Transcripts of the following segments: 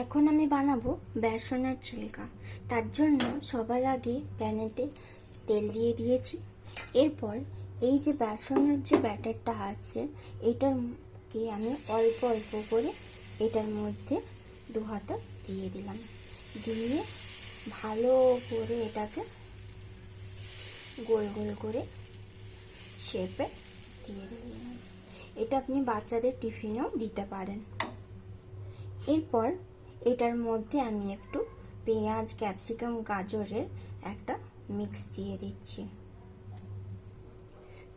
এখন আমি বানাবো বেসনের চিল্কা। তার জন্য সবার আগে প্যানেতে তেল দিয়ে দিয়েছি। এরপর এই যে বেসনের যে ব্যাটারটা আছে এটাকে আমি অল্প অল্প করে এটার মধ্যে দু হাতা দিয়ে দিলাম। দিয়ে ভালো করে এটাকে গোল গোল করে শেপে দিয়ে দিলাম। এটা আপনি বাচ্চাদের টিফিনেও দিতে পারেন। এরপর এটার মধ্যে আমি একটু পেঁয়াজ, ক্যাপসিকাম, গাজরের একটা মিক্স দিয়ে দিচ্ছি।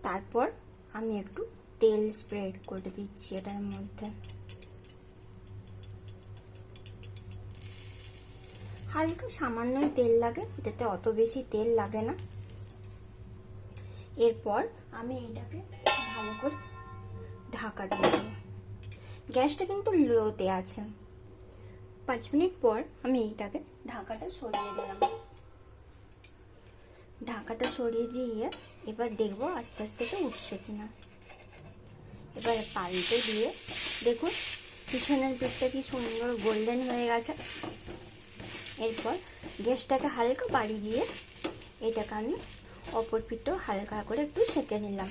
তারপর আমি একটু তেল স্প্রেড করে দিচ্ছি এটার মধ্যে। হালকা সামান্যই তেল লাগে, এটাতে অত বেশি তেল লাগে না। এরপর আমি এটাকে ভালো করে ঢাকা দিয়ে দেবো। গ্যাসটা কিন্তু লোতে আছে। 5 মিনিট পর আমি এইটাকে ঢাকাটা সরিয়ে দিলাম। ঢাকাটা সরিয়ে দিয়ে এবার দেখবো আস্তে আস্তে উঠছে কিনা। এবার পাল্টে দিয়ে দেখুন পিছনের দিকটা কি সুন্দর গোল্ডেন হয়ে গেছে। এরপর গ্যাসটাকে হালকা বাড়িয়ে দিয়ে এটাকে আমি অপর পিঠটাও হালকা করে একটু সেঁকে নিলাম।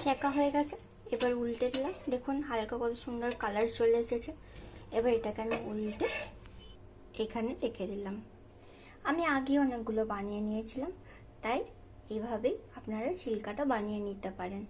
সেঁকা হয়ে গেছে। এবার উল্টে দিলাম। দেখুন হালকা কত সুন্দর কালার চলে এসেছে। এবার এটাকে আমি উল্টে এখানে রেখে দিলাম। আমি আগে অনেকগুলো বানিয়ে নিয়েছিলাম, তাই এইভাবেই আপনারা চিল্কাটা বানিয়ে নিতে পারেন।